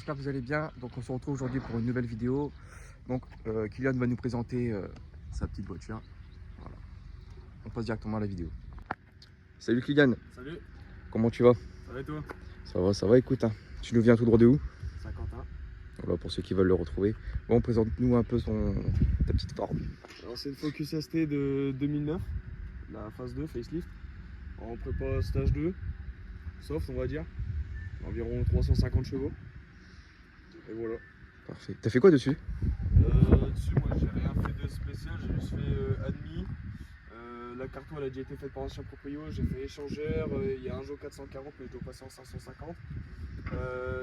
j'espère que vous allez bien. Donc on se retrouve aujourd'hui pour une nouvelle vidéo. Donc Kylian va nous présenter sa petite voiture. Voilà. On passe directement à la vidéo. Salut Kylian. Salut. Comment tu vas? Ça va et toi? Ça va, écoute. Tu nous viens tout droit de où? Saint-Quentin. Voilà, pour ceux qui veulent le retrouver. Bon, présente-nous un peu ta petite Ford. Alors c'est une Focus ST de 2009, la phase 2 facelift, en prépa stage 2, soft on va dire, environ 350 chevaux. Et voilà. Parfait. T'as fait quoi dessus? Dessus moi j'ai rien fait de spécial, j'ai juste fait admis. La carton elle a déjà été faite par ancien proprio, j'ai fait échangeur, il y a un Jo 440 mais je dois passer en 550.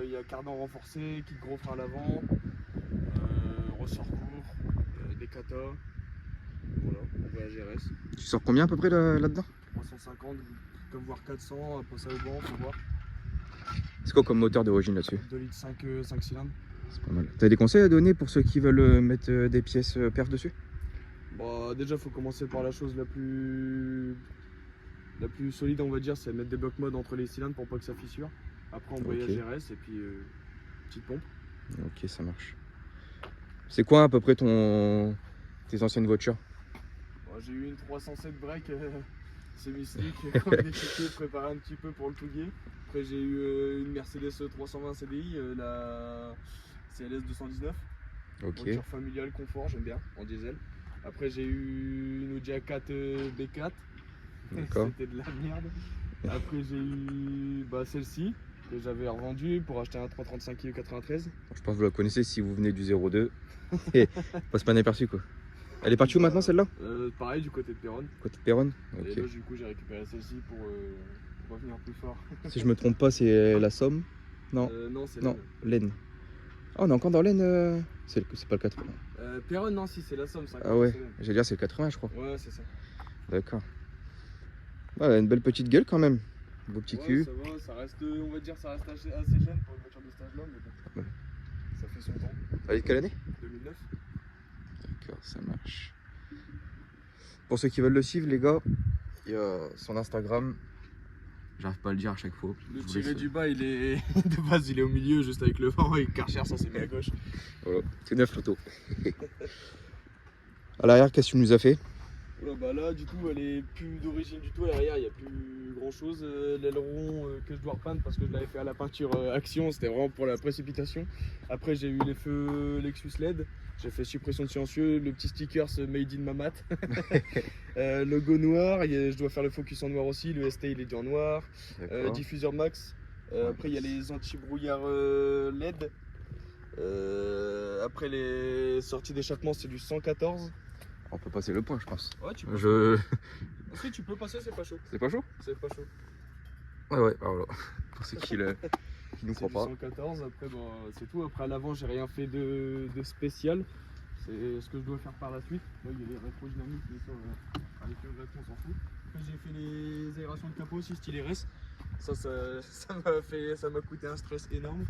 Il y a cardan renforcé, kit gros frein à l'avant, ressort court, des kata, voilà, on va à GRS. Tu sors combien à peu près là-dedans? 350, comme voir 400, après ça au banc, faut voir. C'est quoi comme moteur d'origine là-dessus? 2 litres 5 cylindres. C'est pas mal. T'as des conseils à donner pour ceux qui veulent mettre des pièces perf dessus? Bah, déjà faut commencer par la chose la plus solide on va dire, c'est mettre des blocs mode entre les cylindres pour pas que ça fissure. Après embrayage GRS et puis petite pompe. Ok, ça marche. C'est quoi à peu près tes anciennes voitures? Bon, j'ai eu une 307 break semi-slick comme déchiquetée, préparée un petit peu pour le Touguet. Après j'ai eu une Mercedes 320 CDI, la CLS 219. Ok. Voiture familiale, confort, j'aime bien, en diesel. Après j'ai eu une Audi A4 B4. D'accord. C'était de la merde. Après j'ai eu celle-ci que j'avais revendue pour acheter un 335 kg 93. Je pense que vous la connaissez si vous venez du 02. Et passe pas inaperçu quoi. Elle est partie où maintenant celle-là? Pareil du côté de Péronne. Côté de Péronne. Et Ok. là du coup j'ai récupéré celle-ci pour revenir plus fort. Si je me trompe pas, c'est la Somme? Non. Non, c'est Non, l'Aisne. Ah, on est encore dans l'Aisne. C'est pas le 80. Péronne, non, si c'est la Somme. Ah ouais, j'allais dire c'est le 80 je crois. Ouais, c'est ça. D'accord. Ah, elle a une belle petite gueule quand même. Beau petit Ouais, cul. ça va, ça reste, on va dire, ça reste assez jeune pour une voiture de stage là, mais bon. Ouais. Ça fait son temps. Elle est de quelle année? 2009. D'accord, ça marche. Pour ceux qui veulent le suivre, les gars, il y a son Instagram. J'arrive pas à le dire à chaque fois. Le tiré du bas, il est de base, il est au milieu, juste avec le vent, et Karcher, ça s'est mis à gauche. Voilà, c'est neuf l'auto. À l'arrière, qu'est-ce que tu nous as fait? Voilà, bah là, du coup, elle est plus d'origine du tout. À l'arrière, il n'y a plus grand chose. L'aileron que je dois repeindre parce que je l'avais fait à la peinture Action, c'était vraiment pour la précipitation. Après, j'ai eu les feux Lexus LED. J'ai fait suppression de silencieux, le petit sticker Made in Mamat. Logo noir, je dois faire le focus en noir aussi. Le ST il est dit en noir. Diffuseur max. Après, il y a les anti-brouillard LED. Après, les sorties d'échappement, c'est du 114. On peut passer le point, je pense. Ouais, tu peux. Si tu peux passer, c'est pas chaud. C'est pas chaud? C'est pas chaud. Ouais, voilà. Pour ceux qui nous croient pas. 114, après c'est tout. Après à l'avant, j'ai rien fait de spécial. C'est ce que je dois faire par la suite. Là, il y a les rétrodynamiques, mais ça, avec le rétro, on s'en fout. Après, j'ai fait les aérations de capot aussi, style RS. Ça m'a coûté un stress énorme.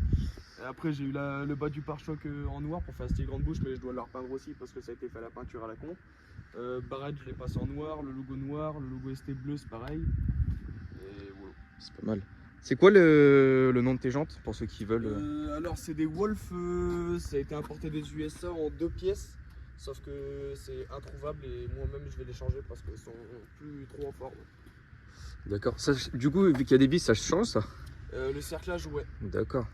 Et après, j'ai eu le bas du pare-choc en noir pour faire style grande bouche, mais je dois le repeindre aussi parce que ça a été fait à la peinture à la con. Barrette, je l'ai passé en noir, le logo ST bleu, c'est pareil. Et voilà. C'est pas mal. C'est quoi le nom de tes jantes pour ceux qui veulent? Alors c'est des Wolf, ça a été importé des USA en 2 pièces, sauf que c'est introuvable et moi-même je vais les changer parce qu'elles sont plus trop en forme. D'accord. Du coup, vu qu'il y a des vis, ça change ça? Le cerclage, ouais. D'accord.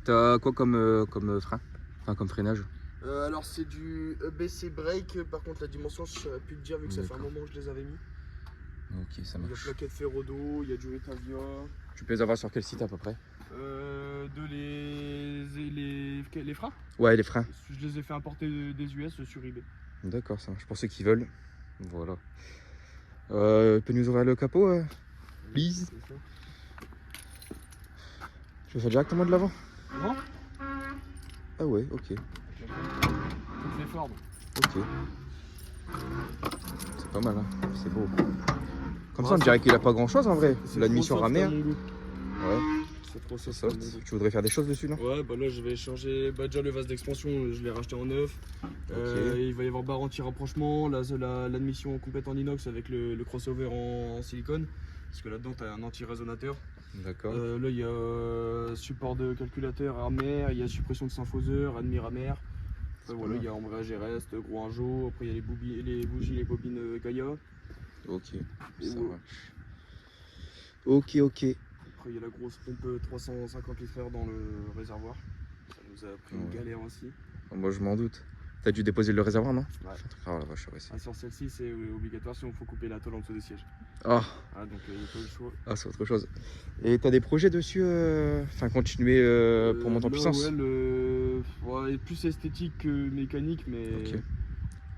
T'as quoi comme frein? Enfin, comme freinage? Alors c'est du EBC brake, par contre la dimension je ne saurais plus te dire vu que ça fait un moment que je les avais mis. Ok, ça Il y a marche. plaquette Ferrodo, il y a du Etavia. Tu peux les avoir sur quel site à peu près? Les freins? Ouais, les freins. Je les ai fait importer des US sur eBay. D'accord, ça marche. Pour ceux qui veulent. Voilà. Tu peux nous ouvrir le capot, please? Je vais faire directement de l'avant. Non? Ah ouais, ok. Toutes les Ford. Ok. C'est pas mal, hein. C'est beau. Comme ça, on dirait qu'il a pas grand chose en vrai. L'admission ramée. Hein. Ouais. C'est trop C'est soft. soft. Tu voudrais faire des choses dessus, non? Ouais, bah là je vais changer. Bah déjà le vase d'expansion, je l'ai racheté en neuf. Il va y avoir barre anti-rapprochement, l'admission complète en inox avec le crossover en silicone. Parce que là-dedans, tu as un anti-résonateur. D'accord. Là, il y a support de calculateur amer, il y a suppression de synphoseur, admire amer. Voilà, il y a embrayage RS, gros injo. Après, il y a les bougies, les bobines Gaia. Ok, Et ça voilà. marche. Ok. Après, il y a la grosse pompe 350 litres dans le réservoir. Ça nous a pris une galère aussi. Moi, je m'en doute. T'as dû déposer le réservoir, non? Ouais. Ah la vache, ouais. Ah, sur celle-ci, c'est obligatoire si on faut couper la tôle en dessous des sièges. Ah, Donc, il n'y a pas le choix. ah c'est autre chose. Et t'as des projets dessus, enfin continuer pour monter en Là, puissance? Ouais, plus esthétique que mécanique, mais Ok.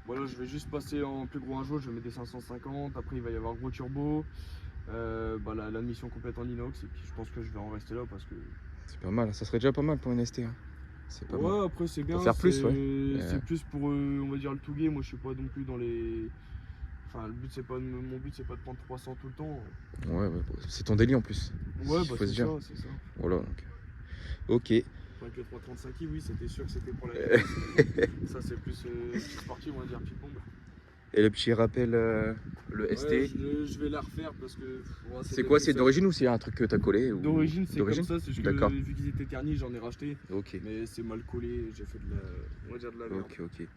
voilà, je vais juste passer en plus gros un jour, je vais mettre des 550, après il va y avoir gros turbo, l'admission complète en inox, et puis je pense que je vais en rester là parce que... C'est pas mal, ça serait déjà pas mal pour une ST. Hein. C'est pas mal. Ouais, après c'est bien, faire plus, ouais. C'est plus pour, on va dire, le touguer. Moi je suis pas non plus dans les... Enfin, mon but c'est pas de prendre 300 tout le temps. Ouais, c'est ton délit en plus. Ouais, faut c'est se dire. ça, c'est ça. Voilà, donc. Ok. Avec le 335i, oui, c'était sûr que c'était pour la ça c'est plus petite partie, on va dire, petite bombe. Et le petit rappel, le ST. Ouais, je vais la refaire parce que... ouais, C'est quoi? C'est d'origine ou c'est un truc que t'as collé ou... D'origine, c'est comme ça, c'est juste D'accord. que vu qu'ils étaient ternis, j'en ai racheté. Ok. Mais c'est mal collé, j'ai fait de la... on va dire de la merde. Ok.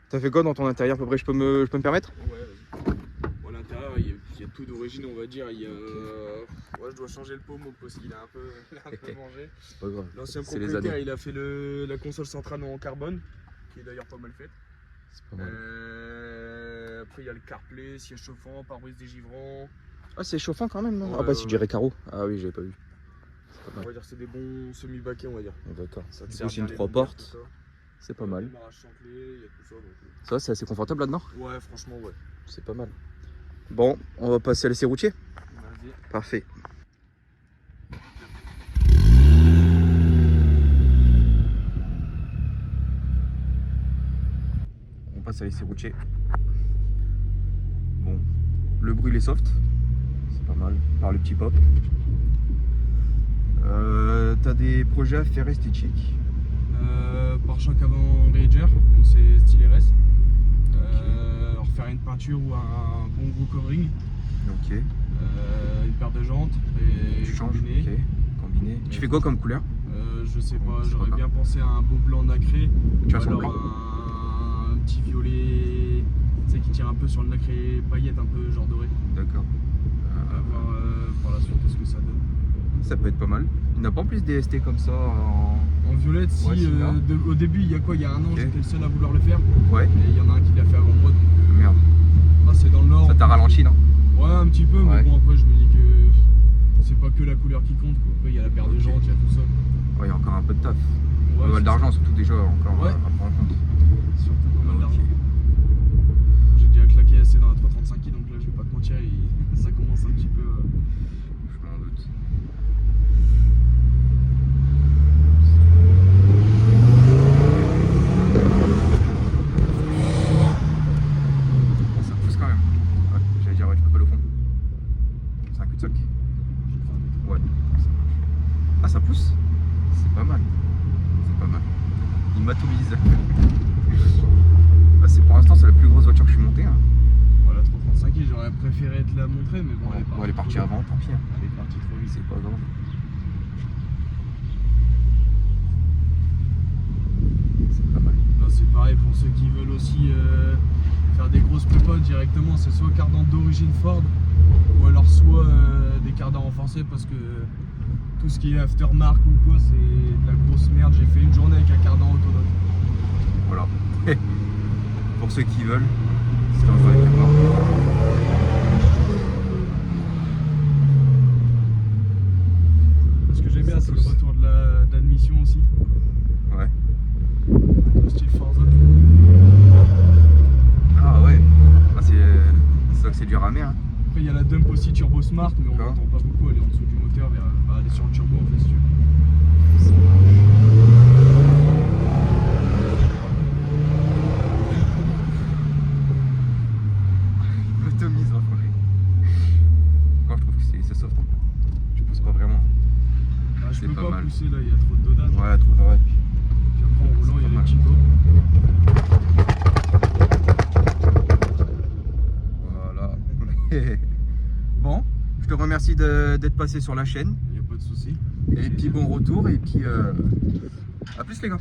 T'as fait quoi dans ton intérieur à peu près? Je peux me permettre? Ouais, vas-y. Bon, à l'intérieur, il y a tout d'origine, on va dire. Il y a... ouais, je dois changer le pommeau parce qu'il a un peu mangé. C'est pas grave. L'ancien C'est les propriétaire, années. il a fait la console centrale en carbone, qui est d'ailleurs pas mal faite. C'est pas mal. Après, il y a le CarPlay, siège chauffant, pare-brise dégivrant. Ah, c'est chauffant quand même, non? Ouais, Ah bah si, ouais. je dirais carreau. Ah oui, j'avais pas vu. C'est pas On mal. va dire que c'est des bons semi-baquets, on va dire. D'accord. Ça te Du sert coup, c'est une bien les 3 lumières, portes. tout ça. C'est pas mal. Démarrage sans clé, il y a tout ça. Donc... Ça, c'est assez confortable là-dedans? ouais, franchement, ouais. C'est pas mal. Bon, on va passer à l'essai routier. Vas-y. Parfait. On passe à l'essai routier. Bon, le bruit il est soft. C'est pas mal. Par le petit pop. T'as des projets à faire esthétiques? Pare-choc avant Rager, donc c'est style RS. Alors faire une peinture ou un bon gros covering. Ok. Une paire de jantes et Tu changes. combiné. Ok. Combiné. Tu fais quoi comme couleur? Je sais pas, C'est j'aurais pas bien pensé à un beau blanc nacré. Tu vas ou sur le alors blanc? un petit violet, tu sais, qui tire un peu sur le nacré paillette, un peu genre doré. D'accord. À voir par la suite ce que ça donne. Ça peut être pas mal. Il n'y en a pas en plus des ST comme ça en... En violette, si, Ouais, c'est bien. au début, il y a quoi? Il y a un an, Ok. j'étais le seul à vouloir le faire. Ouais. Et il y en a un qui l'a fait avant moi, donc Merde. c'est dans le nord. Ça t'a ralenti, non? Ouais, un petit peu, Ouais. mais bon, après, je me dis que c'est pas que la couleur qui compte, quoi. Après, il y a la paire de Ok. jantes, il y a tout ça. Ouais, il y a encore un peu de taf. Ouais, Pas mal c'est d'argent, surtout déjà encore Ouais. à prendre en compte. surtout pas mal Ok. d'argent. J'ai déjà claqué assez dans la 335i, donc là, je vais pas te mentir, ça commence un petit peu. Je m'en doute. Bon, ça pousse quand même. Ouais, j'allais dire, ouais, tu peux pas le fond. C'est un cul-de-sac. Ouais, ça marche. Ah, ça pousse? C'est pas mal. C'est pas mal. Il m'atomise. Ah, pour l'instant, c'est la plus grosse voiture que je suis montée. Hein. Voilà, 335i, j'aurais préféré te la montrer, mais bon, Bon, elle est partie avant, tant pis. Hein. Elle est partie trop vite. C'est pas grave. C'est pas mal. Là, c'est pareil pour ceux qui veulent aussi faire des grosses prépotes directement, c'est soit cardan d'origine Ford, ou alors soit des cardans renforcés, parce que tout ce qui est aftermark ou quoi, c'est de la grosse merde. J'ai fait une journée avec un cardan autonome. Voilà. Pour ceux qui veulent, c'est un vrai camion. Ce que j'aime bien, Ça c'est le pousse. retour de l'admission aussi, Ouais. le style Forza. Ah ouais. Ah, c'est ça que c'est du ramé. Hein. Après, il y a la dump aussi Turbo Smart, mais on D'accord. n'entend pas beaucoup, elle est en dessous du moteur, elle est sur le turbo en fait, si tu veux. L'automise, hein, franchement. Moi, je trouve que c'est soft. Hein. Tu pousses pas vraiment. Ah, je C'est peux pas pas mal. pousser là, il y a trop de dodane. Ouais, trop, ouais. Puis après en roulant, il y a pas les mal. petits pots. Voilà. Bon, Je te remercie d'être passé sur la chaîne. Il n'y a pas de souci. Et puis bon retour. Et puis à plus les gars.